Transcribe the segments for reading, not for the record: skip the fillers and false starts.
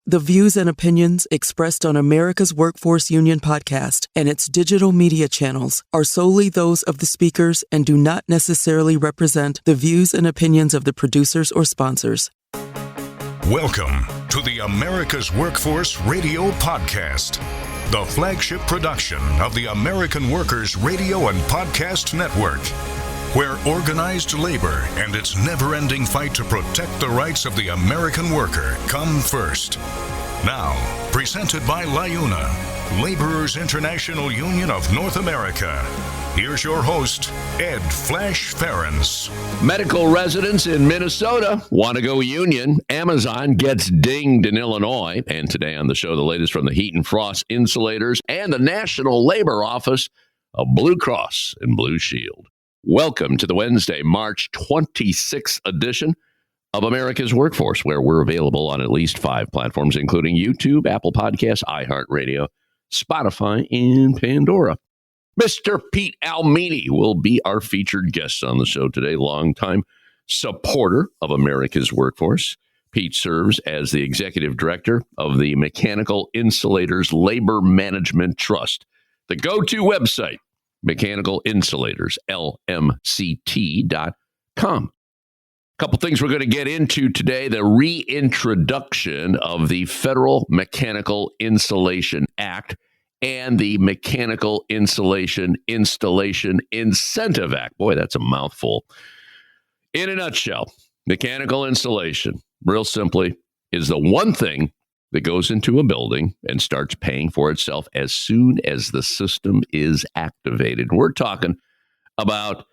The views and opinions expressed on America's Workforce Union podcast and its digital media channels are solely those of the speakers and do not necessarily represent the views and opinions of the producers or sponsors. Welcome to the America's Workforce Radio Podcast, the flagship production of the American Workers Radio and Podcast Network, where organized labor and its never-ending fight to protect the rights of the American worker come first. Now, presented by LIUNA, Laborers International Union of North America. Here's your host, Ed Flash Ferens. Medical residents in Minnesota want to go union. Amazon gets dinged in Illinois. And today on the show, the latest from the Heat and Frost Insulators and the National Labor Office of Blue Cross and Blue Shield. Welcome to the Wednesday, March 26th edition of America's Workforce, where we're available on at least 5 platforms, including YouTube, Apple Podcasts, iHeartRadio, Spotify, and Pandora. Mr. Pete Ielmini will be our featured guest on the show today, longtime supporter of America's Workforce. Pete serves as the executive director of the Mechanical Insulators Labor Management Trust, the go-to website, Mechanical Insulators, LMCT.com. A couple things we're going to get into today: the reintroduction of the Federal Mechanical Insulation Act and the Mechanical Insulation Installation Incentive Act. Boy, that's a mouthful. In a nutshell, mechanical insulation, real simply, is the one thing that goes into a building and starts paying for itself as soon as the system is activated. We're talking about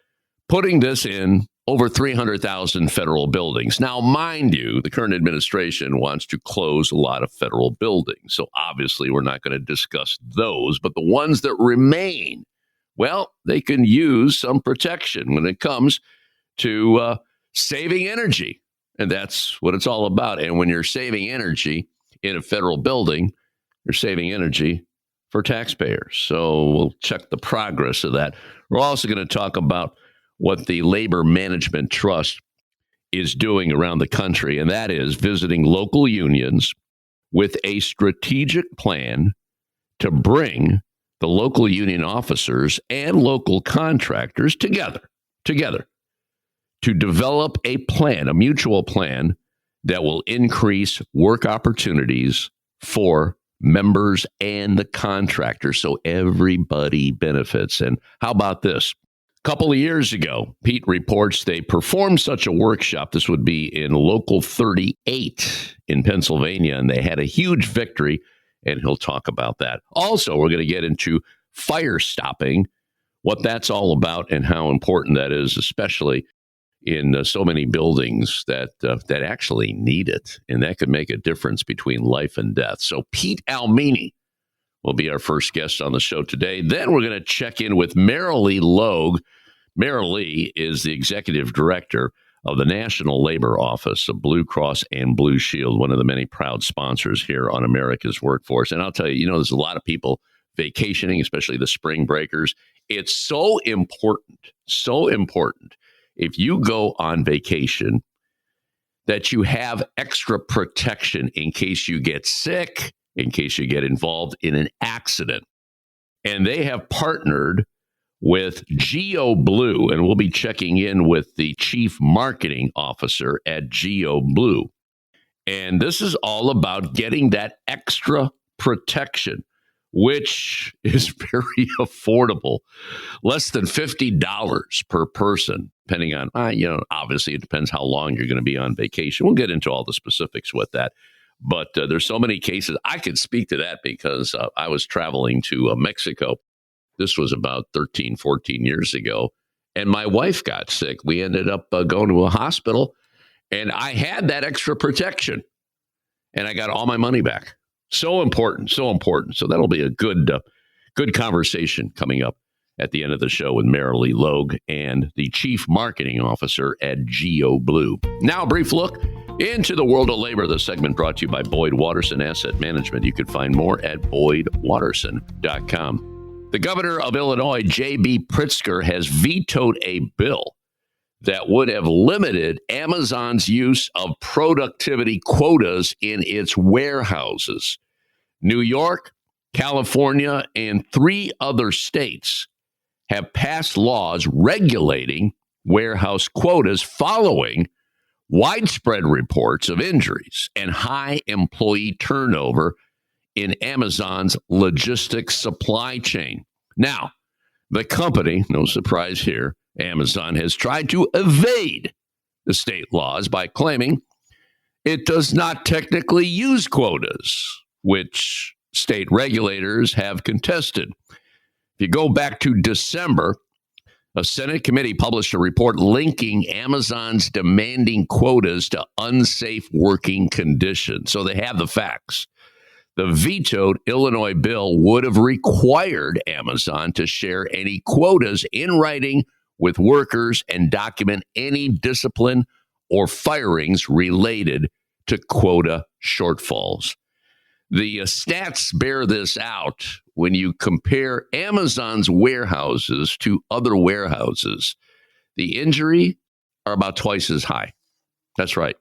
putting this in over 300,000 federal buildings. Now, mind you, the current administration wants to close a lot of federal buildings. So obviously, we're not going to discuss those. But the ones that remain, well, they can use some protection when it comes to saving energy. And that's what it's all about. And when you're saving energy in a federal building, you're saving energy for taxpayers. So we'll check the progress of that. We're also going to talk about what the Labor Management Trust is doing around the country, and that is visiting local unions with a strategic plan to bring the local union officers and local contractors together to develop a plan, a mutual plan that will increase work opportunities for members and the contractors, so everybody benefits. And how about this? A couple of years ago, Pete reports they performed such a workshop. This would be in Local 38 in Pennsylvania, and they had a huge victory, and he'll talk about that. Also, we're going to get into fire stopping, what that's all about and how important that is, especially in so many buildings that actually need it, and that could make a difference between life and death. So Pete Ielmini will be our first guest on the show today. Then we're going to check in with Merrilee Logue. Merrilee is the executive director of the National Labor Office of Blue Cross and Blue Shield, one of the many proud sponsors here on America's Workforce. And I'll tell you, there's a lot of people vacationing, especially the spring breakers. It's so important if you go on vacation that you have extra protection in case you get sick, in case you get involved in an accident. And they have partnered with GeoBlue, and we'll be checking in with the chief marketing officer at GeoBlue. And this is all about getting that extra protection, which is very affordable, less than $50 per person, depending on, obviously it depends how long you're going to be on vacation. We'll get into all the specifics with that. But there's so many cases. I could speak to that because I was traveling to Mexico. This was about 13, 14 years ago. And my wife got sick. We ended up going to a hospital. And I had that extra protection. And I got all my money back. So important, so important. So that'll be a good conversation coming up at the end of the show with Merrilee Logue and the Chief Marketing Officer at GeoBlue. Now, a brief look into the world of labor. The segment brought to you by Boyd Watterson Asset Management. You can find more at boydwatterson.com. The governor of Illinois, J.B. Pritzker, has vetoed a bill that would have limited Amazon's use of productivity quotas in its warehouses. New York, California, and 3 other states have passed laws regulating warehouse quotas following widespread reports of injuries and high employee turnover in Amazon's logistics supply chain. Now, the company, no surprise here, Amazon has tried to evade the state laws by claiming it does not technically use quotas, which state regulators have contested. If you go back to December, a Senate committee published a report linking Amazon's demanding quotas to unsafe working conditions. So they have the facts. The vetoed Illinois bill would have required Amazon to share any quotas in writing with workers and document any discipline or firings related to quota shortfalls. The stats bear this out when you compare Amazon's warehouses to other warehouses. The injury are about twice as high. That's right.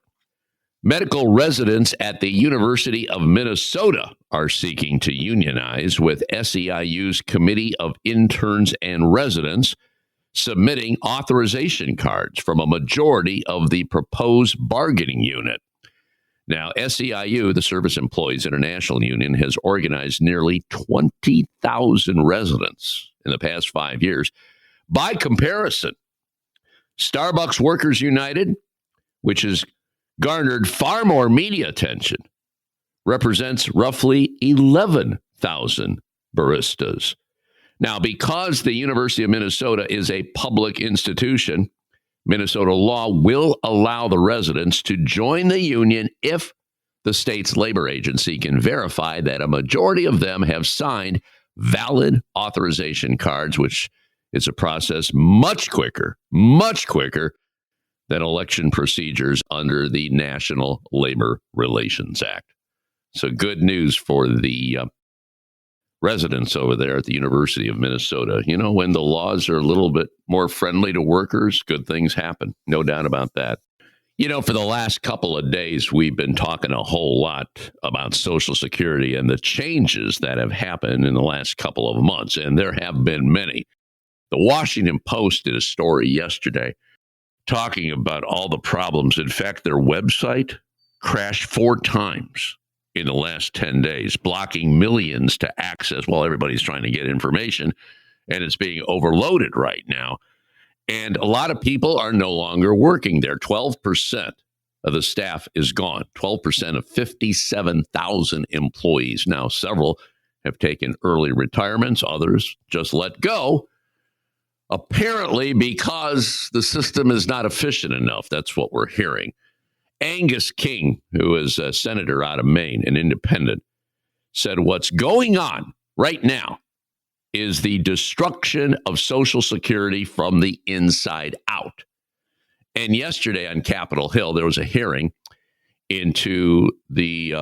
Medical residents at the University of Minnesota are seeking to unionize, with SEIU's Committee of Interns and Residents submitting authorization cards from a majority of the proposed bargaining unit. Now, SEIU, the Service Employees International Union, has organized nearly 20,000 residents in the past 5 years. By comparison, Starbucks Workers United, which has garnered far more media attention, represents roughly 11,000 baristas. Now, because the University of Minnesota is a public institution, Minnesota law will allow the residents to join the union if the state's labor agency can verify that a majority of them have signed valid authorization cards, which is a process much quicker than election procedures under the National Labor Relations Act. So good news for the residents over there at the University of Minnesota. You know, when the laws are a little bit more friendly to workers, good things happen. No doubt about that. You know, for the last couple of days, we've been talking a whole lot about Social Security and the changes that have happened in the last couple of months, and there have been many. The Washington Post did a story yesterday talking about all the problems. In fact, their website crashed 4 times in the last 10 days, blocking millions to access while everybody's trying to get information, and it's being overloaded right now. And a lot of people are no longer working there. 12% of the staff is gone, 12% of 57,000 employees. Now, several have taken early retirements, others just let go, apparently because the system is not efficient enough. That's what we're hearing. Angus King, who is a senator out of Maine, an independent, said what's going on right now is the destruction of Social Security from the inside out. And yesterday on Capitol Hill, there was a hearing into the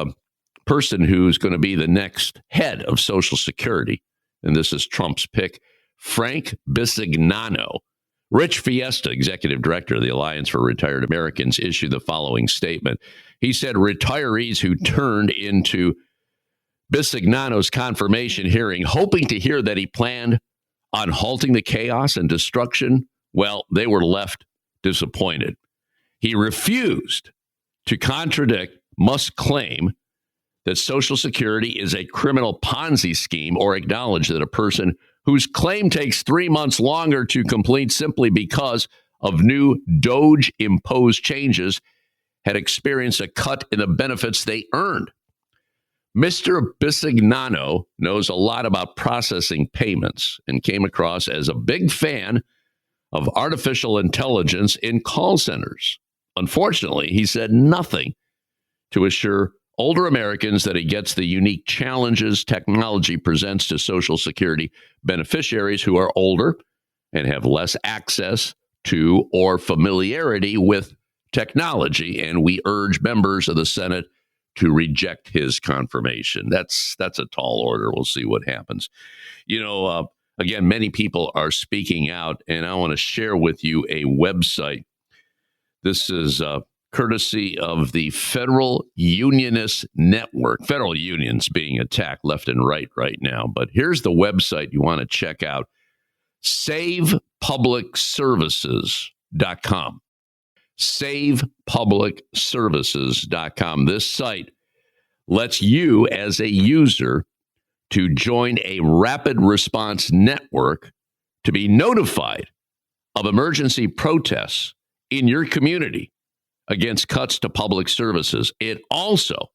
person who's going to be the next head of Social Security. And this is Trump's pick, Frank Bisignano. Rich Fiesta, executive director of the Alliance for Retired Americans, issued the following statement. He said retirees who turned into Bisignano's confirmation hearing, hoping to hear that he planned on halting the chaos and destruction, well, they were left disappointed. He refused to contradict Musk's claim that Social Security is a criminal Ponzi scheme or acknowledge that a person whose claim takes 3 months longer to complete simply because of new DOGE-imposed changes had experienced a cut in the benefits they earned. Mr. Bisignano knows a lot about processing payments and came across as a big fan of artificial intelligence in call centers. Unfortunately, he said nothing to assure older Americans that he gets the unique challenges technology presents to Social Security beneficiaries who are older and have less access to or familiarity with technology. And we urge members of the Senate to reject his confirmation. That's a tall order. We'll see what happens. You know, again, many people are speaking out, and I want to share with you a website This is courtesy of the Federal Unionist Network. Federal unions being attacked left and right now. But here's the website you want to check out: SavePublicServices.com. SavePublicServices.com. This site lets you, as a user, to join a rapid response network to be notified of emergency protests in your community against cuts to public services. It also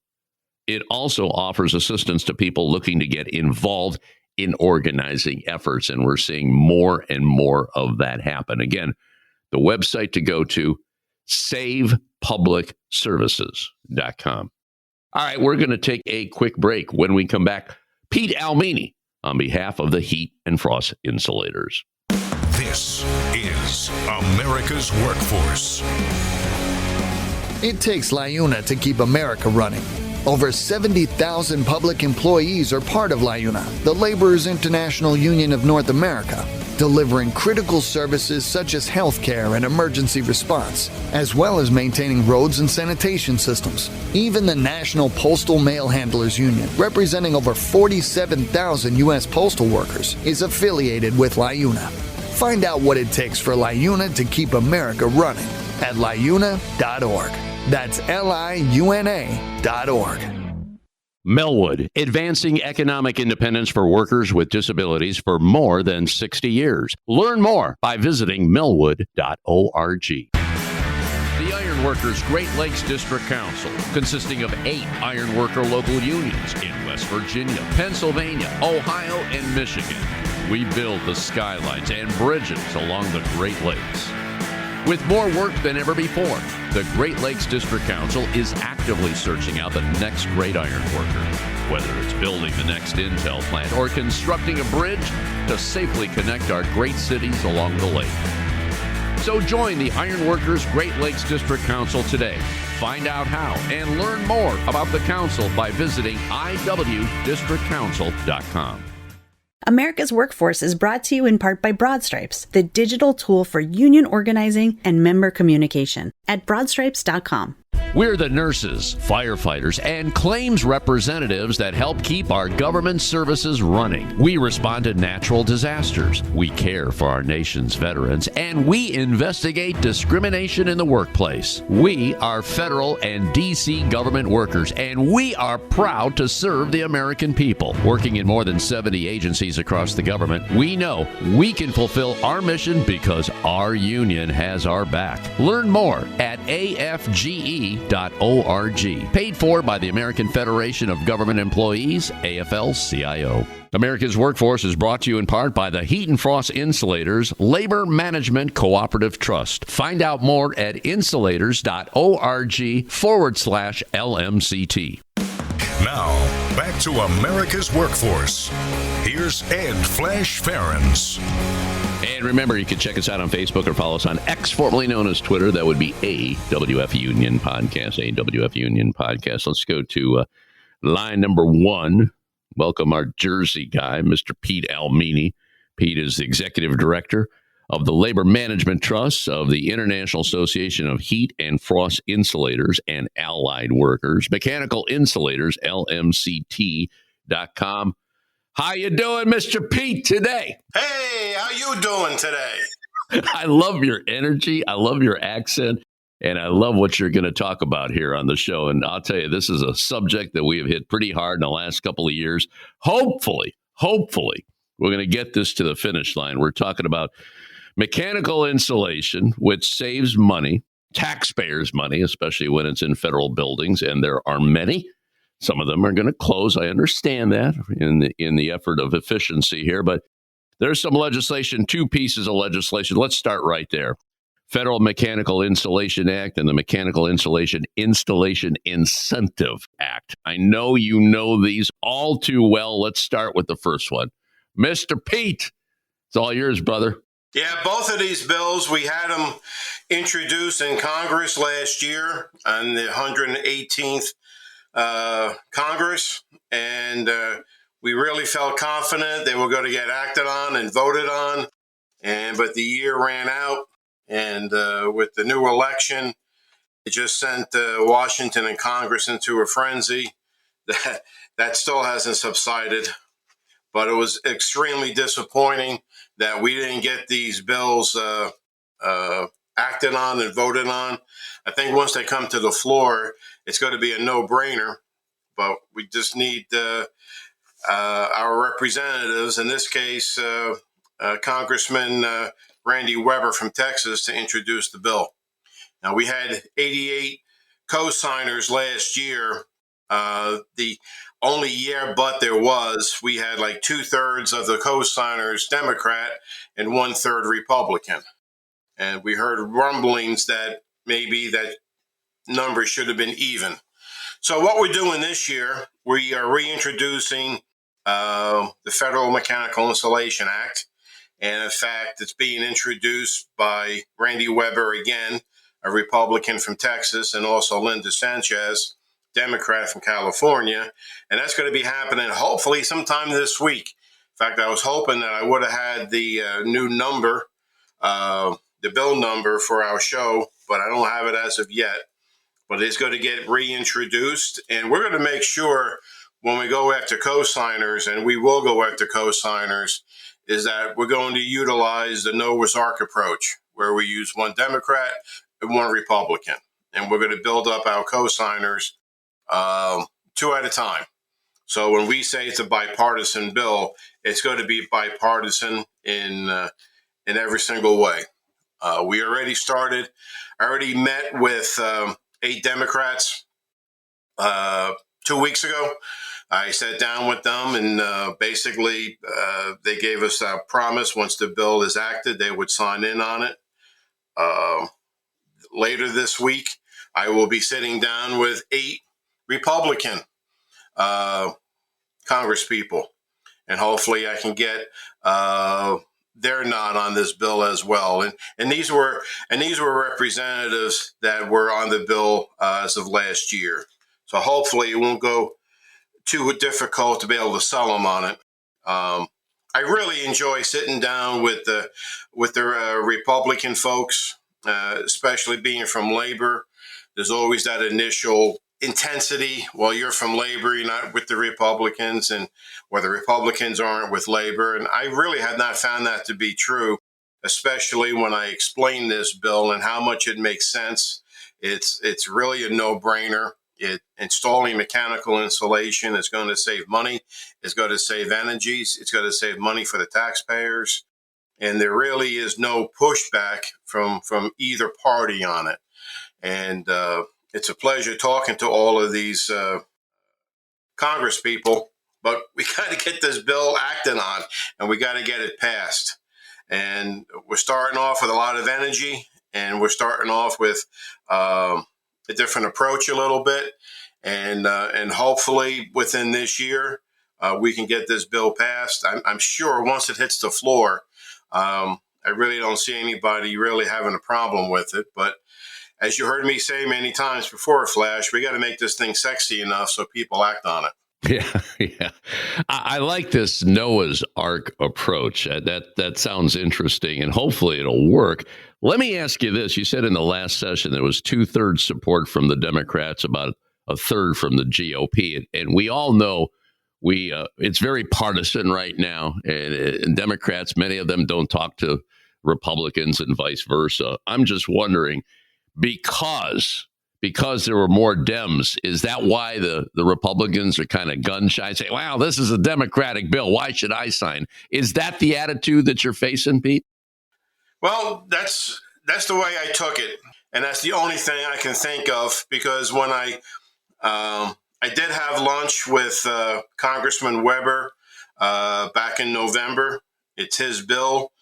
offers assistance to people looking to get involved in organizing efforts, and we're seeing more and more of that happen. Again, the website to go to, SavePublicServices.com. All right, we're going to take a quick break. When we come back, Pete Ielmini on behalf of the Heat and Frost Insulators. This is America's Workforce. It takes LIUNA to keep America running. Over 70,000 public employees are part of LIUNA, the Laborers International Union of North America, delivering critical services such as healthcare and emergency response, as well as maintaining roads and sanitation systems. Even the National Postal Mail Handlers Union, representing over 47,000 U.S. postal workers, is affiliated with LIUNA. Find out what it takes for LIUNA to keep America running at liuna.org. That's LIUNA.org. Melwood, advancing economic independence for workers with disabilities for more than 60 years. Learn more by visiting melwood.org. The Iron Workers Great Lakes District Council, consisting of 8 iron worker local unions in West Virginia, Pennsylvania, Ohio, and Michigan. We build the skylines and bridges along the Great Lakes. With more work than ever before, the Great Lakes District Council is actively searching out the next great iron worker, whether it's building the next Intel plant or constructing a bridge to safely connect our great cities along the lake. So join the Iron Workers Great Lakes District Council today. Find out how and learn more about the council by visiting iwdistrictcouncil.com. America's Workforce is brought to you in part by Broadstripes, the digital tool for union organizing and member communication at broadstripes.com. We're the nurses, firefighters, and claims representatives that help keep our government services running. We respond to natural disasters. We care for our nation's veterans, and we investigate discrimination in the workplace. We are federal and D.C. government workers, and we are proud to serve the American people. Working in more than 70 agencies across the government, we know we can fulfill our mission because our union has our back. Learn more at afge.org. Paid for by the American Federation of Government Employees, AFL-CIO. America's Workforce is brought to you in part by the Heat and Frost Insulators Labor Management Cooperative Trust. Find out more at insulators.org/LMCT. Now, back to America's Workforce. Here's Ed Flash Ferens. And remember, you can check us out on Facebook or follow us on X, formerly known as Twitter. That would be AWF Union Podcast, AWF Union Podcast. Let's go to line number 1. Welcome our Jersey guy, Mr. Pete Ielmini. Pete is the Executive Director of the Labor Management Trust of the International Association of Heat and Frost Insulators and Allied Workers, Mechanical Insulators, LMCT.com. How you doing, Mr. Pete, today? Hey, how you doing today? I love your energy. I love your accent. And I love what you're going to talk about here on the show. And I'll tell you, this is a subject that we have hit pretty hard in the last couple of years. Hopefully, we're going to get this to the finish line. We're talking about mechanical insulation, which saves money, taxpayers' money, especially when it's in federal buildings. And there are many. Some of them are going to close. I understand that in the effort of efficiency here, but there's some legislation, 2 pieces of legislation. Let's start right there. Federal Mechanical Insulation Act and the Mechanical Insulation Installation Incentive Act. I know you know these all too well. Let's start with the first one. Mr. Pete, it's all yours, brother. Yeah, both of these bills, we had them introduced in Congress last year on the 118th Congress, and we really felt confident they were going to get acted on and voted on, but the year ran out, And with the new election, it just sent Washington and Congress into a frenzy that still hasn't subsided. But it was extremely disappointing that we didn't get these bills acted on and voted on. I think once they come to the floor, it's going to be a no-brainer. But we just need our representatives, in this case, Congressman Randy Weber from Texas, to introduce the bill. Now, we had 88 co-signers last year. The only but there was, we had like 2/3 of the co-signers Democrat and 1/3 Republican. And we heard rumblings that maybe that number should have been even. So what we're doing this year, we are reintroducing the Federal Mechanical Insulation Act. And in fact, it's being introduced by Randy Weber again, a Republican from Texas, and also Lynn DeSanchez, Democrat from California. And that's going to be happening hopefully sometime this week. In fact, I was hoping that I would have had the new number, the bill number for our show, but I don't have it as of yet. But it's going to get reintroduced. And we're going to make sure when we go after co-signers, and we will go after co-signers, is that we're going to utilize the Noah's Ark approach, where we use one Democrat and one Republican. And we're going to build up our co-signers two at a time. So when we say it's a bipartisan bill, it's going to be bipartisan in every single way. We already started. I already met with 8 Democrats 2 weeks ago. I sat down with them, and basically they gave us a promise once the bill is acted, they would sign in on it. Later this week, I will be sitting down with 8 Republican Congresspeople, and hopefully I can get their nod on this bill as well. And these were representatives that were on the bill as of last year. So hopefully it won't go too difficult to be able to sell them on it. I really enjoy sitting down with the Republican folks, especially being from labor. There's always that initial intensity. Well, you're from labor, you're not with the Republicans, and where the Republicans aren't with labor. And I really have not found that to be true, especially when I explain this bill and how much it makes sense. It's really a no-brainer. Installing mechanical insulation is going to save money. It's going to save energies. It's going to save money for the taxpayers. And there really is no pushback from either party on it. And it's a pleasure talking to all of these Congress people, but we got to get this bill acted on, and we got to get it passed. And we're starting off with a lot of energy, and we're starting off with a different approach a little bit. And hopefully within this year, we can get this bill passed. I'm sure once it hits the floor, I really don't see anybody really having a problem with it. But as you heard me say many times before, Flash, we got to make this thing sexy enough so people act on it. Yeah. I like this Noah's Ark approach. That sounds interesting, and hopefully it'll work. Let me ask you this. You said in the last session there was 2/3 support from the Democrats, about 1/3 from the GOP. And we all know it's very partisan right now. And Democrats, many of them don't talk to Republicans and vice versa. I'm just wondering, because there were more Dems, is that why the Republicans are kind of gun shy, say, wow, this is a Democratic bill, why should I sign? Is that the attitude that you're facing, Pete? Well, that's the way I took it. And that's the only thing I can think of, because when I did have lunch with Congressman Weber back in November. It's his bill.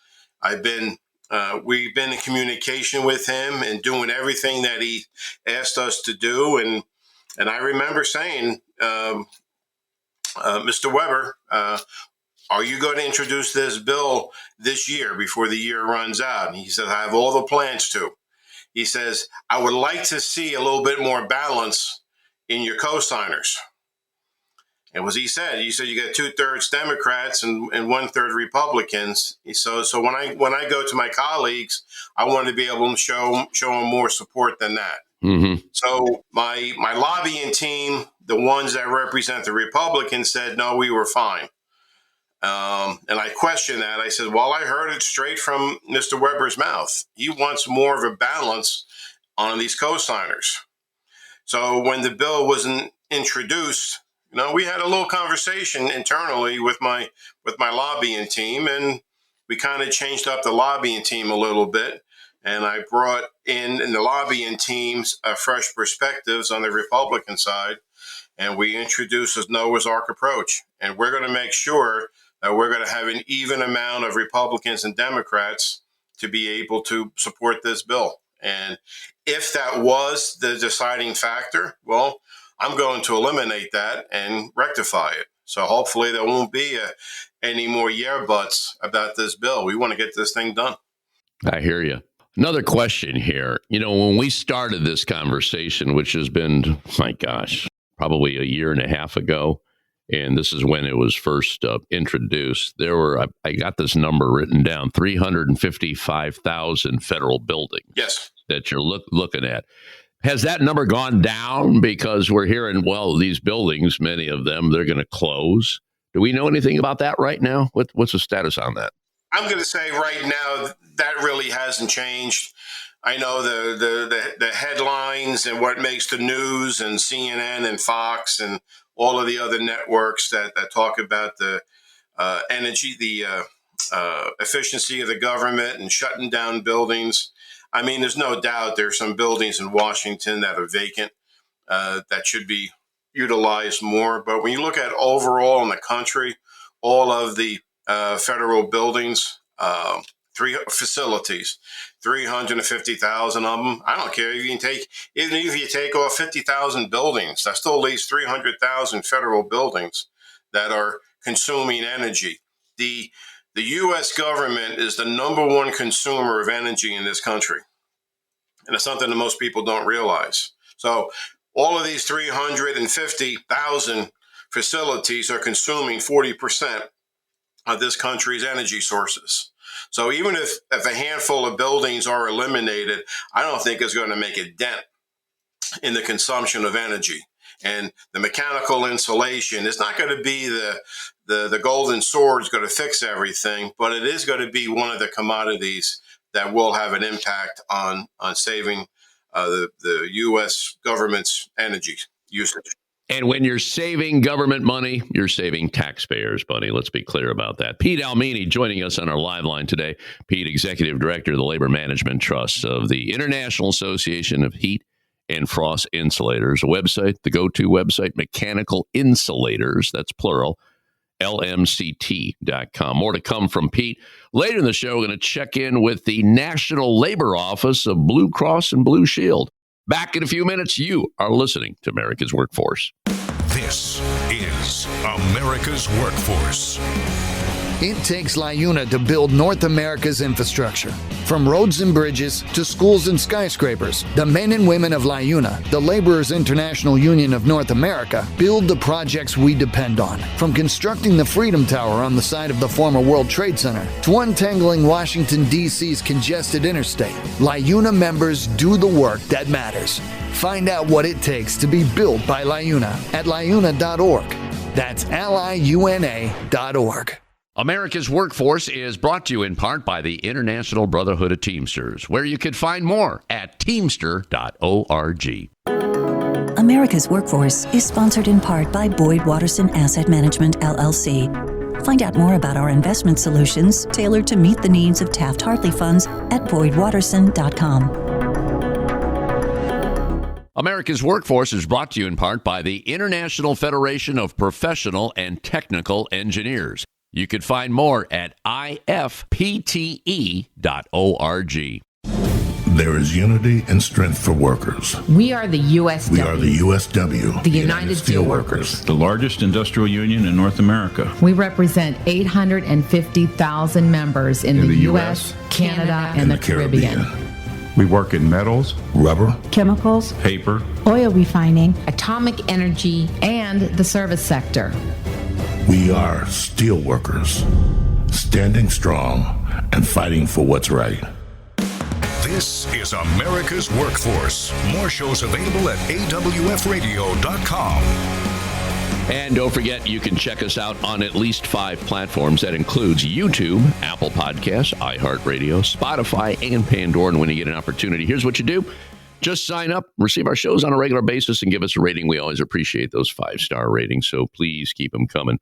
We've been in communication with him and doing everything that he asked us to do. And I remember saying, Mr. Weber, are you going to introduce this bill this year before the year runs out? And he said, I have all the plans to. He says, I would like to see a little bit more balance in your co-signers. And as he said you get 2/3 Democrats and 1/3 Republicans. So when I go to my colleagues, I want to be able to show them more support than that. Mm-hmm. So my lobbying team, the ones that represent the Republicans, said no, we were fine. And I questioned that. I said, well, I heard it straight from Mr. Weber's mouth. He wants more of a balance on these co-signers. So when the bill wasn't introduced, we had a little conversation internally with my lobbying team, and we kind of changed up the lobbying team a little bit. And I brought in the lobbying teams fresh perspectives on the Republican side, and we introduced a Noah's Ark approach. And we're going to make sure that we're going to have an even amount of Republicans and Democrats to be able to support this bill. And if that was the deciding factor, well, I'm going to eliminate that and rectify it. So hopefully there won't be any more yeah buts about this bill. We want to get this thing done. I hear you. Another question here. When we started this conversation, which has been, my gosh, probably a year and a half ago, and this is when it was first introduced, I got this number written down, 355,000 federal buildings. Yes. That you're looking at. Has that number gone down? Because we're hearing, well, these buildings, many of them, they're going to close. Do we know anything about that right now? What's the status on that? I'm going to say right now that really hasn't changed. I know the headlines and what makes the news and CNN and Fox and all of the other networks that talk about the energy, the efficiency of the government and shutting down buildings. I mean, there's no doubt there's some buildings in Washington that are vacant that should be utilized more. But when you look at overall in the country, all of the federal buildings, 3 facilities, 350,000 of them. I don't care if even if you take off 50,000 buildings, that still leaves 300,000 federal buildings that are consuming energy. The U.S. government is the number one consumer of energy in this country. And it's something that most people don't realize. So all of these 350,000 facilities are consuming 40% of this country's energy sources. So even if a handful of buildings are eliminated, I don't think it's going to make a dent in the consumption of energy. And the mechanical insulation is not going to be the golden sword is going to fix everything, but it is going to be one of the commodities that will have an impact on saving the U.S. government's energy usage. And when you're saving government money, you're saving taxpayers' money. Let's be clear about that. Pete Ielmini joining us on our live line today. Pete, Executive Director of the Labor Management Trust of the International Association of Heat and Frost Insulators, a website, the go-to website, Mechanical Insulators, that's plural, LMCT.com. More to come from Pete. Later in the show, we're going to check in with the National Labor Office of Blue Cross and Blue Shield. Back in a few minutes. You are listening to America's Workforce. This is America's Workforce. It takes LIUNA to build North America's infrastructure. From roads and bridges to schools and skyscrapers, the men and women of LIUNA, the Laborers International Union of North America, build the projects we depend on. From constructing the Freedom Tower on the site of the former World Trade Center to untangling Washington, D.C.'s congested interstate, LIUNA members do the work that matters. Find out what it takes to be built by LIUNA at liuna.org. That's liuna.org. America's Workforce is brought to you in part by the International Brotherhood of Teamsters, where you can find more at teamster.org. America's Workforce is sponsored in part by Boyd Watterson Asset Management, LLC. Find out more about our investment solutions tailored to meet the needs of Taft-Hartley funds at boydwatterson.com. America's Workforce is brought to you in part by the International Federation of Professional and Technical Engineers. You can find more at ifpte.org. There is unity and strength for workers. We are the USW. We are the USW. The United Steelworkers. The largest industrial union in North America. We represent 850,000 members in the U.S., Canada, and the Caribbean. We work in metals, Rubber, chemicals, paper, oil refining, atomic energy, and the service sector. we are steelworkers, standing strong and fighting for what's right. This is America's Workforce. More shows available at awfradio.com. And don't forget, you can check us out on at least 5 platforms. That includes YouTube, Apple Podcasts, iHeartRadio, Spotify, and Pandora. And when you get an opportunity, here's what you do. Just sign up, receive our shows on a regular basis, and give us a rating. We always appreciate those 5-star ratings, so please keep them coming.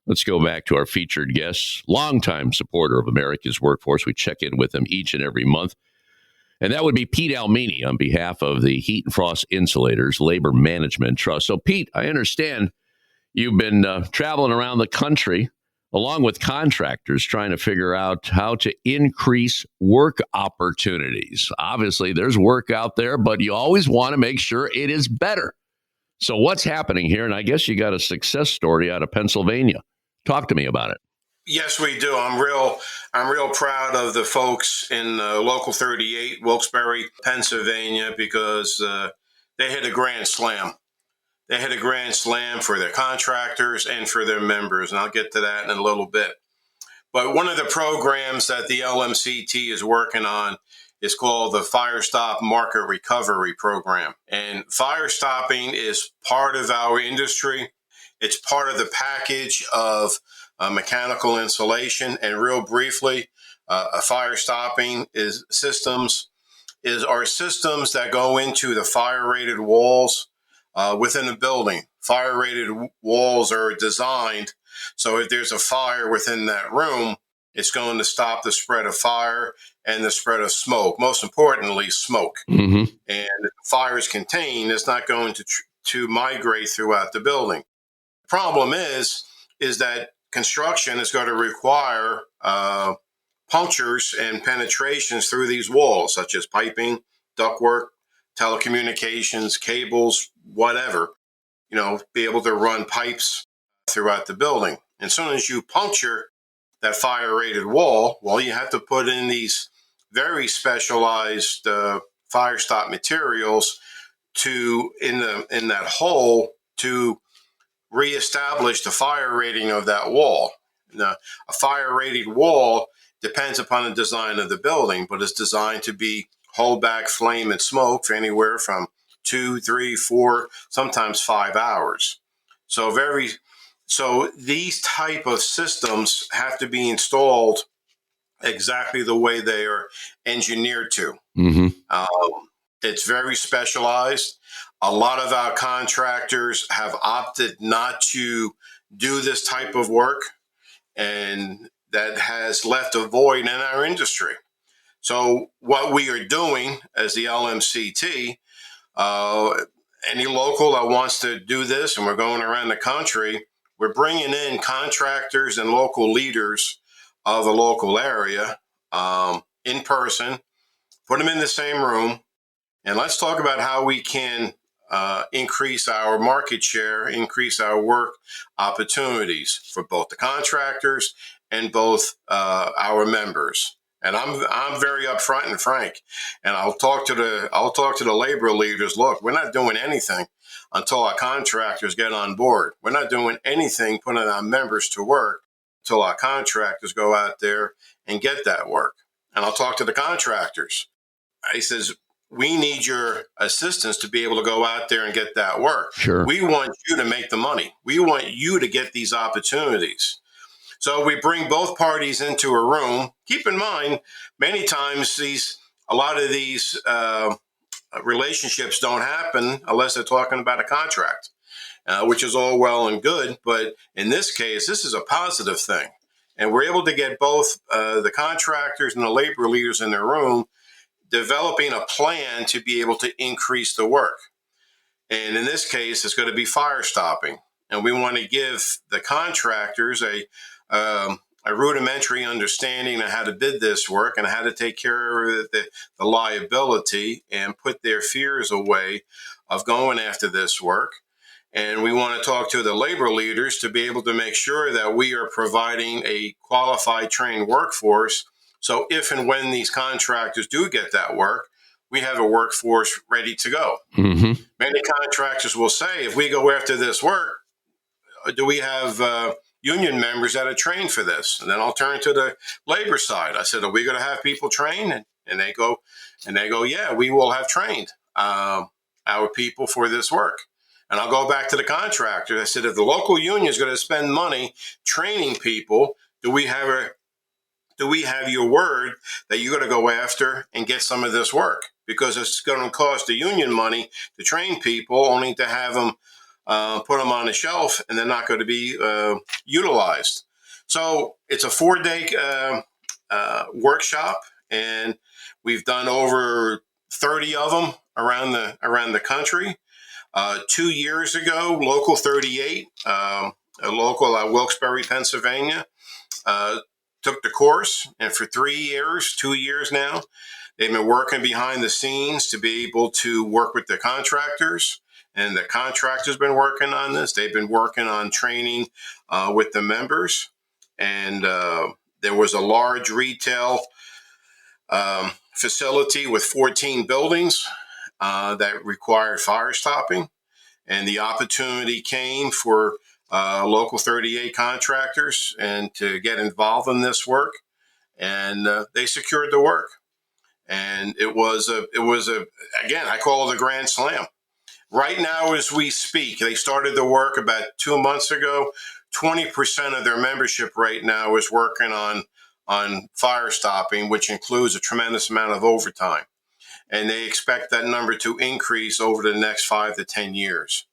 Let's go back to our featured guest, longtime supporter of America's Workforce. We check in with him each and every month. And that would be Pete Ielmini on behalf of the Heat and Frost Insulators Labor Management Trust. So, Pete, I understand you've been traveling around the country along with contractors trying to figure out how to increase work opportunities. Obviously, there's work out there, but you always want to make sure it is better. So what's happening here? And I guess you got a success story out of Pennsylvania. Talk to me about it. Yes, we do. I'm real proud of the folks in Local 38, Wilkes-Barre, Pennsylvania, because they hit a grand slam. They hit a grand slam for their contractors and for their members, and I'll get to that in a little bit. But one of the programs that the LMCT is working on is called the Fire Stop Market Recovery Program. And fire stopping is part of our industry. It's part of the package of mechanical insulation. And real briefly, fire stopping systems are systems that go into the fire-rated walls within a building. Fire-rated walls are designed so if there's a fire within that room, it's going to stop the spread of fire and the spread of smoke. Most importantly, smoke. Mm-hmm. And if the fire is contained, it's not going to migrate throughout the building. The problem is that construction is going to require punctures and penetrations through these walls, such as piping, ductwork, telecommunications, cables, whatever, be able to run pipes throughout the building. And as soon as you puncture that fire-rated wall, well, you have to put in these very specialized fire stop materials in that hole to reestablish the fire rating of that wall. Now, a fire-rated wall depends upon the design of the building, but it's designed to hold back flame and smoke for anywhere from 2, 3, 4, sometimes 5 hours. So these type of systems have to be installed exactly the way they are engineered to. Mm-hmm. It's very specialized. A lot of our contractors have opted not to do this type of work, and that has left a void in our industry. So what we are doing as the LMCT, any local that wants to do this, and we're going around the country, we're bringing in contractors and local leaders of the local area in person, put them in the same room, and let's talk about how we can increase our market share, increase our work opportunities for both the contractors and both our members. And I'm very upfront and frank, and I'll talk to the labor leaders. Look, we're not doing anything until our contractors get on board. We're not doing anything putting our members to work until our contractors go out there and get that work. And I'll talk to the contractors. He says, we need your assistance to be able to go out there and get that work. Sure. We want you to make the money. We want you to get these opportunities. So we bring both parties into a room. Keep in mind, many times a lot of these relationships don't happen unless they're talking about a contract, which is all well and good. But in this case, this is a positive thing. And we're able to get both the contractors and the labor leaders in the room developing a plan to be able to increase the work. And in this case, it's going to be fire stopping. And we want to give the contractors a rudimentary understanding of how to bid this work and how to take care of the liability and put their fears away of going after this work. And we want to talk to the labor leaders to be able to make sure that we are providing a qualified, trained workforce. So if and when these contractors do get that work, we have a workforce ready to go. Mm-hmm. Many contractors will say, if we go after this work, do we have union members that are trained for this? And then I'll turn to the labor side. I said, are we going to have people trained? And they go, yeah, we will have trained our people for this work. And I'll go back to the contractor. I said, if the local union is going to spend money training people, do we have your word that you're going to go after and get some of this work? Because it's going to cost the union money to train people, only to have them put them on the shelf, and they're not going to be utilized. So it's a 4-day workshop, and we've done over 30 of them around the country. 2 years ago, Local 38, a local at Wilkes-Barre, Pennsylvania, took the course, and for 2 years now, they've been working behind the scenes to be able to work with the contractors, and the contractors been working on this. They've been working on training with the members, and there was a large retail facility with 14 buildings that required fire stopping, and the opportunity came for Local 38 contractors and to get involved in this work, and they secured the work. And it was again, I call it a grand slam. Right now, as we speak, they started the work about 2 months ago. 20% of their membership right now is working on fire stopping, which includes a tremendous amount of overtime. And they expect that number to increase over the next 5 to 10 years.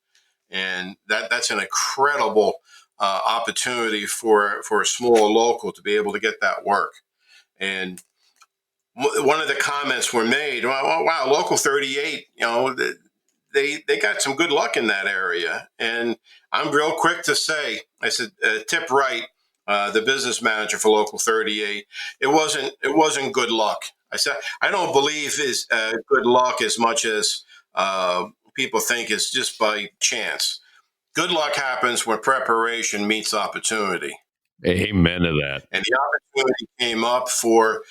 And that's an incredible opportunity for a small local to be able to get that work. And one of the comments were made, wow, Local 38, they got some good luck in that area. And I'm real quick to say, I said, Tip Wright, the business manager for Local 38, it wasn't good luck. I said, I don't believe it's good luck as much as people think it's just by chance. Good luck happens when preparation meets opportunity. Amen to that. And the opportunity came up for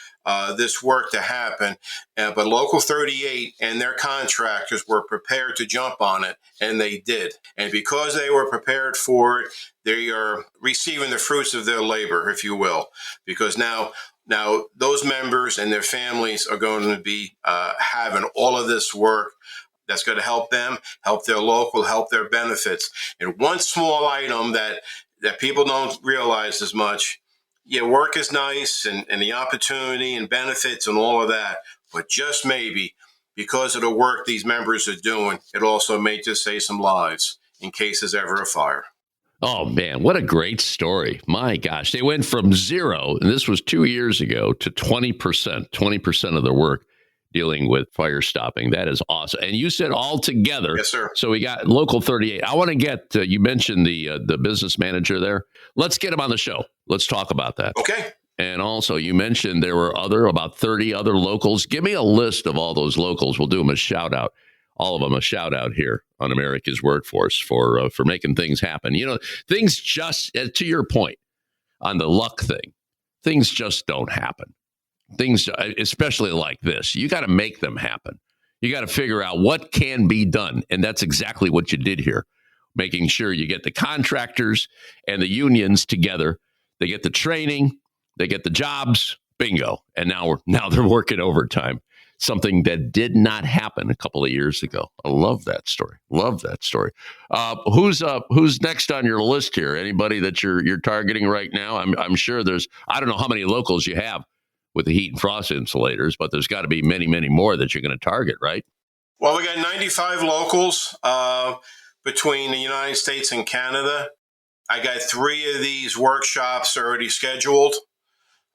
this work to happen, but Local 38 and their contractors were prepared to jump on it, and they did. And because they were prepared for it, they are receiving the fruits of their labor, if you will, because now those members and their families are going to be having all of this work that's going to help them, help their local, help their benefits. And one small item that people don't realize as much, yeah, work is nice and the opportunity and benefits and all of that, but just maybe because of the work these members are doing, it also may just save some lives in case there's ever a fire. Oh, man, what a great story. My gosh, they went from 0, and this was 2 years ago, to 20% of their work dealing with fire stopping. That is awesome. And you said all together. Yes, sir. So we got Local 38. I want to get, you mentioned the business manager there. Let's get him on the show. Let's talk about that. Okay. And also, you mentioned there were about 30 other locals. Give me a list of all those locals. We'll do them a shout out. All of them a shout out here on America's Workforce for making things happen. Things just, to your point on the luck thing, things just don't happen. Things, especially like this, you got to make them happen. You got to figure out what can be done. And that's exactly what you did here, making sure you get the contractors and the unions together. They get the training, they get the jobs, bingo. And now they're working overtime, something that did not happen a couple of years ago. I love that story. Who's next on your list here? Anybody that you're targeting right now? I'm sure I don't know how many locals you have with the heat and frost insulators, but there's got to be many, many more that you're going to target, right? Well, we got 95 locals between the United States and Canada. I got 3 of these workshops already scheduled.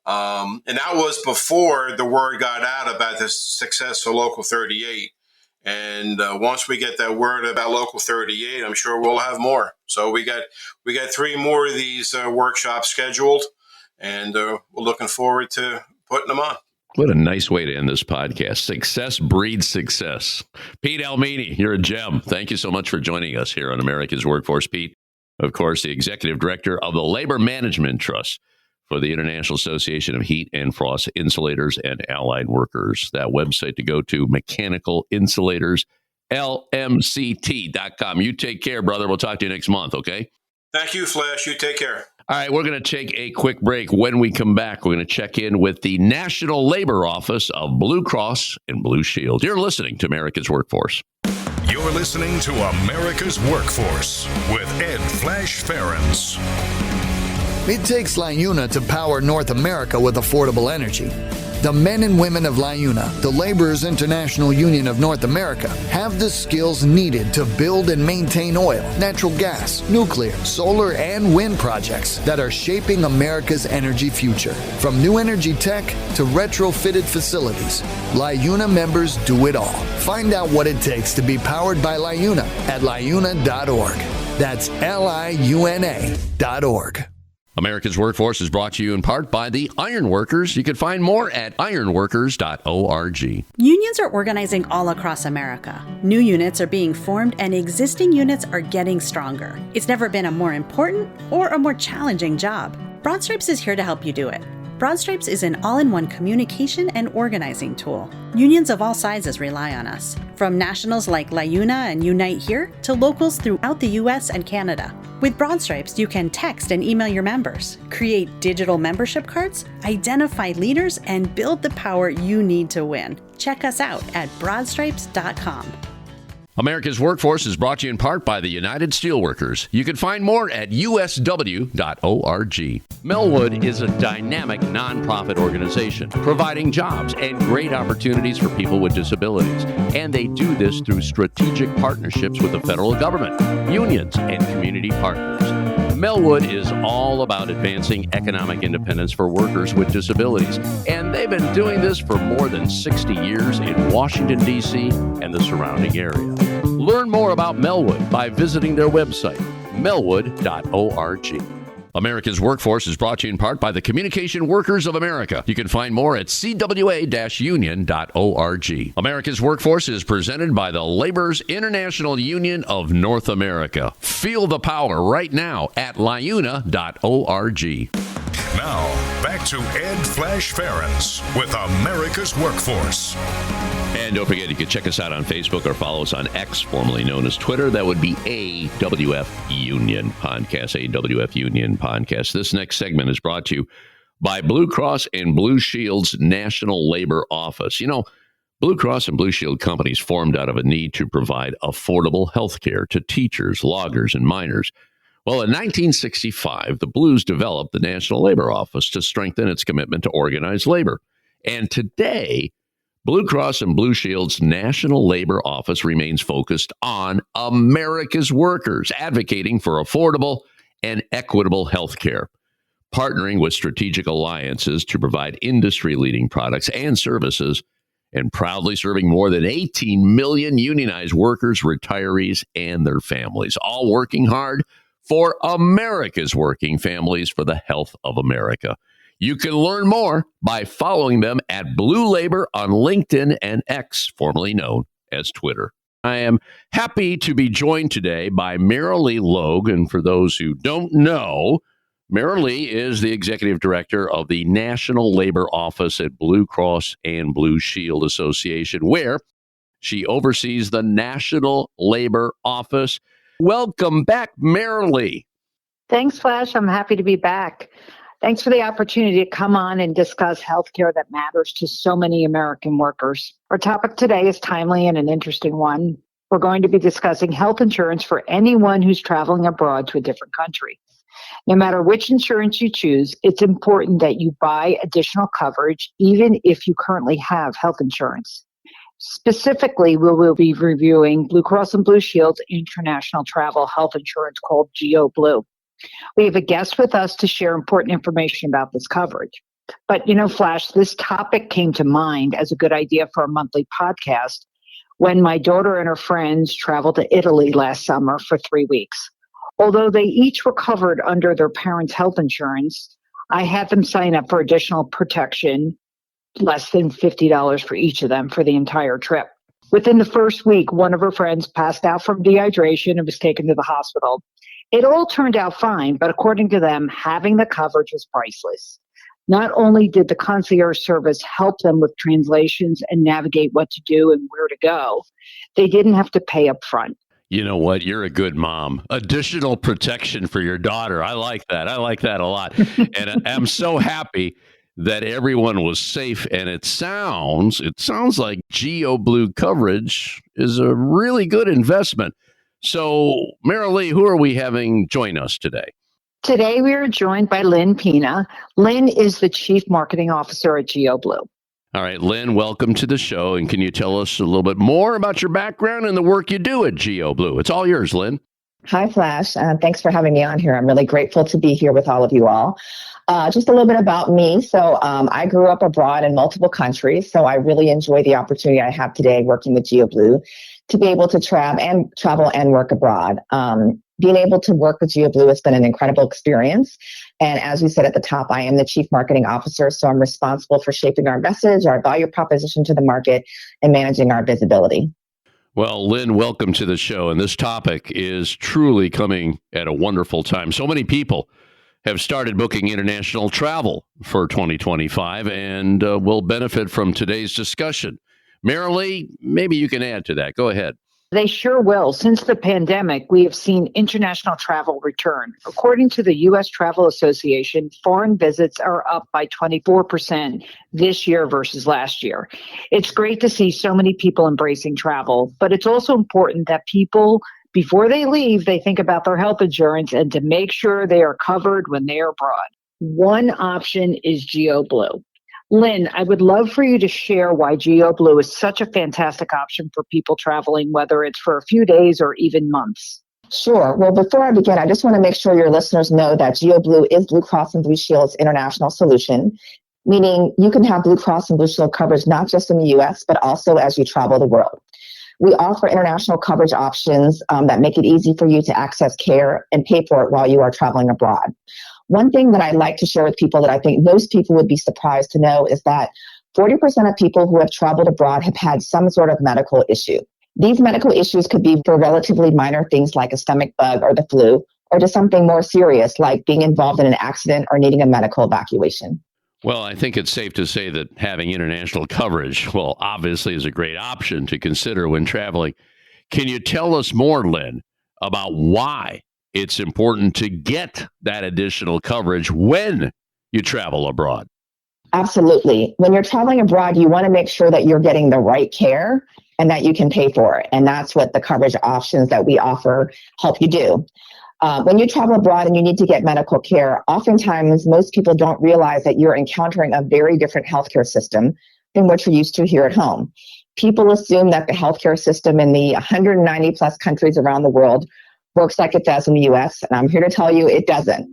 And that was before the word got out about the success of Local 38. And once we get that word about Local 38, I'm sure we'll have more. So we got 3 more of these workshops scheduled, and we're looking forward to putting them on. What a nice way to end this podcast. Success breeds success. Pete Ielmini, you're a gem. Thank you so much for joining us here on America's Workforce. Pete, of course, the Executive Director of the Labor Management Trust for the International Association of Heat and Frost Insulators and Allied Workers. That website to go to, Mechanical Insulators, LMCT.com. You take care, brother. We'll talk to you next month, okay? Thank you, Flash. You take care. All right, we're going to take a quick break. When we come back, we're going to check in with the National Labor Office of Blue Cross and Blue Shield. You're listening to America's Workforce. You're listening to America's Workforce with Ed Flash Ferens. It takes LIUNA to power North America with affordable energy. The men and women of LIUNA, the Laborers International Union of North America, have the skills needed to build and maintain oil, natural gas, nuclear, solar, and wind projects that are shaping America's energy future. From new energy tech to retrofitted facilities, LIUNA members do it all. Find out what it takes to be powered by LIUNA at liuna.org. That's liuna.org. America's Workforce is brought to you in part by the Iron Workers. You can find more at ironworkers.org. Unions are organizing all across America. New units are being formed and existing units are getting stronger. It's never been a more important or a more challenging job. Broadstripes is here to help you do it. Broadstripes is an all-in-one communication and organizing tool. Unions of all sizes rely on us, from nationals like LIUNA and Unite Here to locals throughout the U.S. and Canada. With Broadstripes, you can text and email your members, create digital membership cards, identify leaders, and build the power you need to win. Check us out at broadstripes.com. America's Workforce is brought to you in part by the United Steelworkers. You can find more at usw.org. Melwood is a dynamic nonprofit organization providing jobs and great opportunities for people with disabilities. And they do this through strategic partnerships with the federal government, unions, and community partners. Melwood is all about advancing economic independence for workers with disabilities, and they've been doing this for more than 60 years in Washington, D.C. and the surrounding area. Learn more about Melwood by visiting their website, melwood.org. America's Workforce is brought to you in part by the Communication Workers of America. You can find more at cwa-union.org. America's Workforce is presented by the Laborers International Union of North America. Feel the power right now at liuna.org. Now, back to Ed Flash Ferens with America's Workforce. And don't forget, you can check us out on Facebook or follow us on X, formerly known as Twitter. That would be AWF Union Podcast, AWF Union Podcast. This next segment is brought to you by Blue Cross and Blue Shield's National Labor Office. You know, Blue Cross and Blue Shield companies formed out of a need to provide affordable health care to teachers, loggers, and miners. Well, in 1965, the Blues developed the National Labor Office to strengthen its commitment to organized labor. And today, Blue Cross and Blue Shield's National Labor Office remains focused on America's workers, advocating for affordable and equitable health care, partnering with strategic alliances to provide industry-leading products and services, and proudly serving more than 18 million unionized workers, retirees, and their families, all working hard for America's working families for the health of America. You can learn more by following them at Blue Labor on LinkedIn and X, formerly known as Twitter. I am happy to be joined today by Merrilee Logue. And for those who don't know, Merrilee is the executive director of the National Labor Office at Blue Cross and Blue Shield Association, where she oversees the National Labor Office. Welcome back, Merrilee. Thanks, Flash. I'm happy to be back. Thanks for the opportunity to come on and discuss healthcare that matters to so many American workers. Our topic today is timely and an interesting one. We're going to be discussing health insurance for anyone who's traveling abroad to a different country. No matter which insurance you choose, it's important that you buy additional coverage, even if you currently have health insurance. Specifically, we will be reviewing Blue Cross and Blue Shield's international travel health insurance called GeoBlue. We have a guest with us to share important information about this coverage. But, Flash, this topic came to mind as a good idea for a monthly podcast when my daughter and her friends traveled to Italy last summer for 3 weeks. Although they each were covered under their parents' health insurance, I had them sign up for additional protection, less than $50 for each of them for the entire trip. Within the first week, one of her friends passed out from dehydration and was taken to the hospital. It all turned out fine, but according to them, having the coverage was priceless. Not only did the concierge service help them with translations and navigate what to do and where to go, they didn't have to pay up front. You know what? You're a good mom. Additional protection for your daughter. I like that. I like that a lot. And I'm so happy that everyone was safe. And it sounds like GeoBlue coverage is a really good investment. So, Merrilee, who are we having join us today? Today, we are joined by Lynn Pina. Lynn is the Chief Marketing Officer at GeoBlue. All right, Lynn, welcome to the show. And can you tell us a little bit more about your background and the work you do at GeoBlue? It's all yours, Lynn. Hi, Flash. Thanks for having me on here. I'm really grateful to be here with all of you all. Just a little bit about me. So I grew up abroad in multiple countries, so I really enjoy the opportunity I have today working with GeoBlue to be able to travel and work abroad. Being able to work with GeoBlue has been an incredible experience. And as we said at the top, I am the Chief Marketing Officer, so I'm responsible for shaping our message, our value proposition to the market, and managing our visibility. Well, Lynn, welcome to the show. And this topic is truly coming at a wonderful time. So many people have started booking international travel for 2025 and will benefit from today's discussion. Merrilee, maybe you can add to that. Go ahead. They sure will. Since the pandemic, we have seen international travel return. According to the U.S. Travel Association, foreign visits are up by 24% this year versus last year. It's great to see so many people embracing travel, but it's also important that people, before they leave, they think about their health insurance and to make sure they are covered when they are abroad. One option is GeoBlue. Lynn, I would love for you to share why GeoBlue is such a fantastic option for people traveling, whether it's for a few days or even months. Sure. Well, before I begin, I just want to make sure your listeners know that GeoBlue is Blue Cross and Blue Shield's international solution, meaning you can have Blue Cross and Blue Shield coverage not just in the U.S., but also as you travel the world. We offer international coverage options that make it easy for you to access care and pay for it while you are traveling abroad. One thing that I'd like to share with people that I think most people would be surprised to know is that 40% of people who have traveled abroad have had some sort of medical issue. These medical issues could be for relatively minor things like a stomach bug or the flu, or to something more serious like being involved in an accident or needing a medical evacuation. Well, I think it's safe to say that having international coverage, well, obviously is a great option to consider when traveling. Can you tell us more, Lynn, about why it's important to get that additional coverage when you travel abroad? Absolutely. When you're traveling abroad, you want to make sure that you're getting the right care and that you can pay for it. And that's what the coverage options that we offer help you do. When you travel abroad and you need to get medical care, oftentimes most people don't realize that you're encountering a very different healthcare system than what you're used to here at home. People assume that the healthcare system in the 190 plus countries around the world works like it does in the U.S., and I'm here to tell you it doesn't.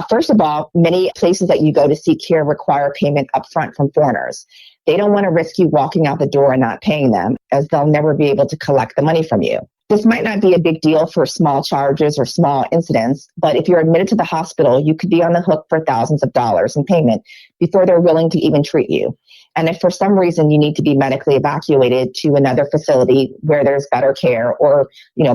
First of all, many places that you go to seek care require payment upfront from foreigners. They don't want to risk you walking out the door and not paying them, as they'll never be able to collect the money from you. This might not be a big deal for small charges or small incidents, but if you're admitted to the hospital, you could be on the hook for thousands of dollars in payment before they're willing to even treat you. And if for some reason you need to be medically evacuated to another facility where there's better care, or,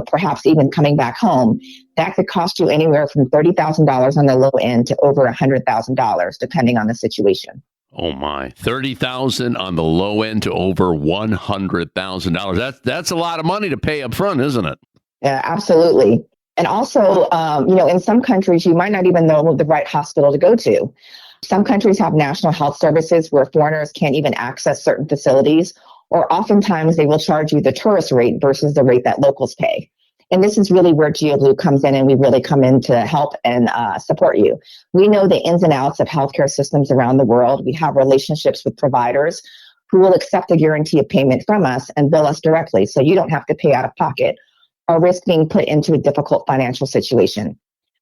perhaps even coming back home, that could cost you anywhere from $30,000 on the low end to over $100,000, depending on the situation. Oh my, $30,000 on the low end to over $100,000. That's a lot of money to pay up front, isn't it? Yeah, absolutely. And also, in some countries, you might not even know the right hospital to go to. Some countries have national health services where foreigners can't even access certain facilities, or oftentimes they will charge you the tourist rate versus the rate that locals pay. And this is really where GeoBlue comes in, and we really come in to help and support you. We know the ins and outs of healthcare systems around the world. We have relationships with providers who will accept a guarantee of payment from us and bill us directly, so you don't have to pay out of pocket or risk being put into a difficult financial situation.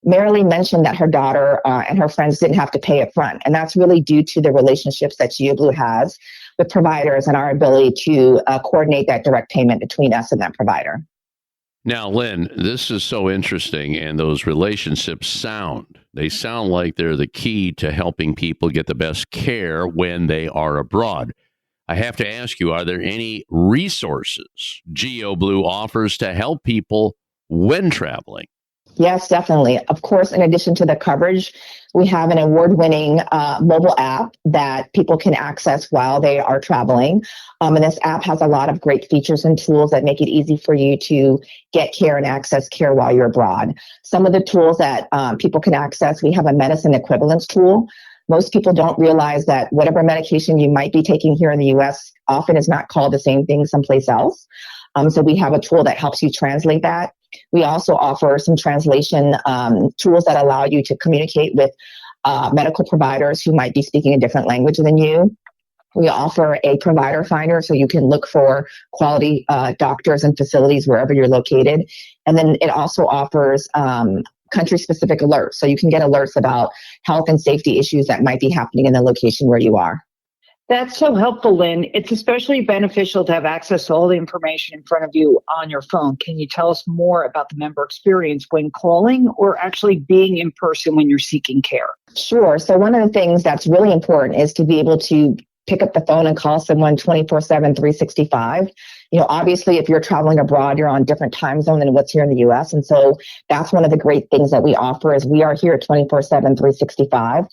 Merrilee mentioned that her daughter and her friends didn't have to pay up front, and that's really due to the relationships that GeoBlue has with providers and our ability to coordinate that direct payment between us and that provider. Now, Lynn, this is so interesting, and those relationships sound like they're the key to helping people get the best care when they are abroad. I have to ask you, are there any resources GeoBlue offers to help people when traveling? Yes, definitely. Of course, in addition to the coverage, we have an award-winning mobile app that people can access while they are traveling. And this app has a lot of great features and tools that make it easy for you to get care and access care while you're abroad. Some of the tools that people can access, we have a medicine equivalence tool. Most people don't realize that whatever medication you might be taking here in the U.S. often is not called the same thing someplace else. So we have a tool that helps you translate that. We also offer some translation tools that allow you to communicate with medical providers who might be speaking a different language than you. We offer a provider finder so you can look for quality doctors and facilities wherever you're located. And then it also offers country-specific alerts, so you can get alerts about health and safety issues that might be happening in the location where you are. That's so helpful, Lynn. It's especially beneficial to have access to all the information in front of you on your phone. Can you tell us more about the member experience when calling or actually being in person when you're seeking care? Sure. So one of the things that's really important is to be able to pick up the phone and call someone 24/7, 365. Obviously, if you're traveling abroad, you're on a different time zone than what's here in the U.S. And so that's one of the great things that we offer is we are here 24/7, 365.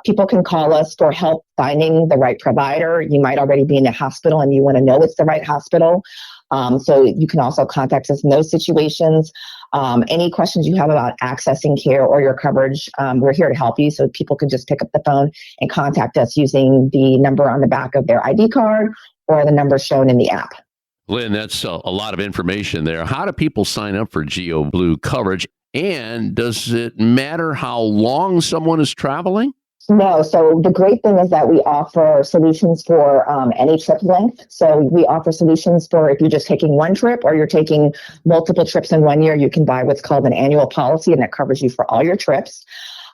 People can call us for help finding the right provider. You might already be in a hospital and you want to know it's the right hospital. So you can also contact us in those situations. Any questions you have about accessing care or your coverage, we're here to help you. So people can just pick up the phone and contact us using the number on the back of their ID card or the number shown in the app. Lynn, that's a lot of information there. How do people sign up for GeoBlue coverage? And does it matter how long someone is traveling? No. So the great thing is that we offer solutions for any trip length. So we offer solutions for if you're just taking one trip or you're taking multiple trips in 1 year, you can buy what's called an annual policy, and that covers you for all your trips.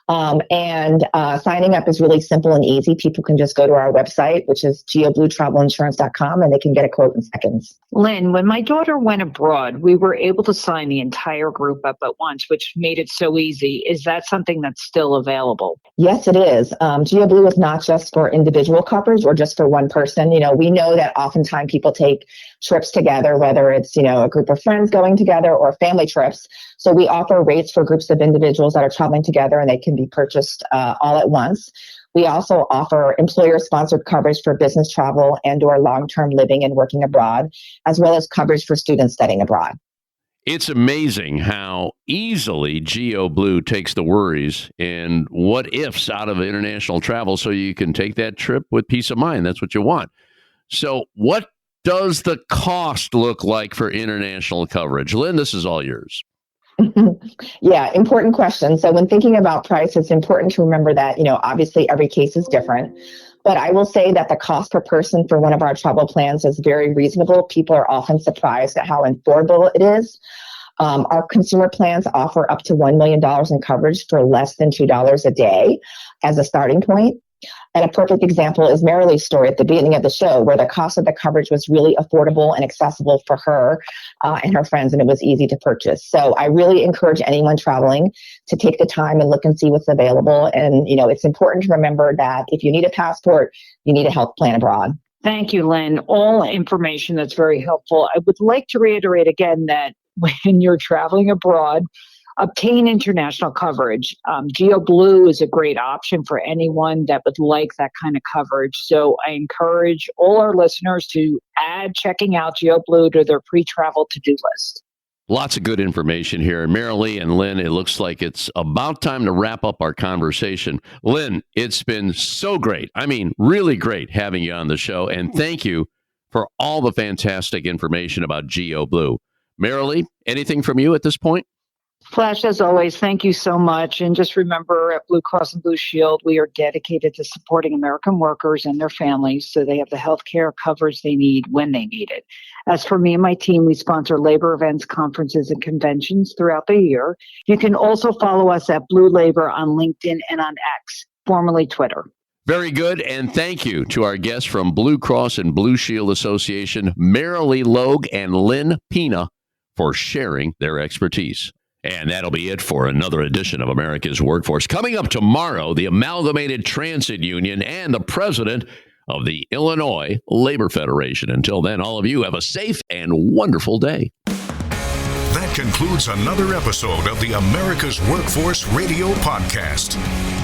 And signing up is really simple and easy. People can just go to our website, which is geobluetravelinsurance.com, and they can get a quote in seconds. Lynn, when my daughter went abroad, we were able to sign the entire group up at once, which made it so easy. Is that something that's still available? Yes, it is. GeoBlue is not just for individual coverage or just for one person. We know that oftentimes people take trips together, whether it's, a group of friends going together or family trips. So we offer rates for groups of individuals that are traveling together, and they can be purchased all at once. We also offer employer-sponsored coverage for business travel and or long-term living and working abroad, as well as coverage for students studying abroad. It's amazing how easily GeoBlue takes the worries and what ifs out of international travel so you can take that trip with peace of mind. That's what you want. So what does the cost look like for international coverage? Lynn, this is all yours. Yeah, important question. So when thinking about price, it's important to remember that, obviously every case is different. But I will say that the cost per person for one of our travel plans is very reasonable. People are often surprised at how affordable it is. Our consumer plans offer up to $1 million in coverage for less than $2 a day as a starting point. And a perfect example is Merrilee's story at the beginning of the show, where the cost of the coverage was really affordable and accessible for her and her friends, and it was easy to purchase. So I really encourage anyone traveling to take the time and look and see what's available. And, it's important to remember that if you need a passport, you need a health plan abroad. Thank you, Lynn. All information that's very helpful. I would like to reiterate again that when you're traveling abroad, obtain international coverage. GeoBlue is a great option for anyone that would like that kind of coverage. So I encourage all our listeners to add checking out GeoBlue to their pre-travel to-do list. Lots of good information here. Merrilee and Lynn, it looks like it's about time to wrap up our conversation. Lynn, it's been so great. I mean, really great having you on the show. And thank you for all the fantastic information about GeoBlue. Merrilee, anything from you at this point? Flash, as always, thank you so much. And just remember, at Blue Cross and Blue Shield, we are dedicated to supporting American workers and their families so they have the health care coverage they need when they need it. As for me and my team, we sponsor labor events, conferences, and conventions throughout the year. You can also follow us at Blue Labor on LinkedIn and on X, formerly Twitter. Very good. And thank you to our guests from Blue Cross and Blue Shield Association, Merrilee, Logue, and Lynn Pina, for sharing their expertise. And that'll be it for another edition of America's Workforce. Coming up tomorrow, the Amalgamated Transit Union and the president of the Illinois Labor Federation. Until then, all of you have a safe and wonderful day. That That concludes another episode of the America's Workforce Radio Podcast.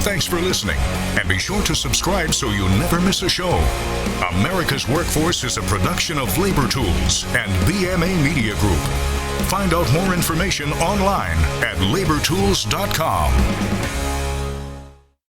Thanks for listening, and be sure to subscribe so you never miss a show. America's Workforce is a production of Labor Tools and BMA Media Group. Find out more information online at labortools.com.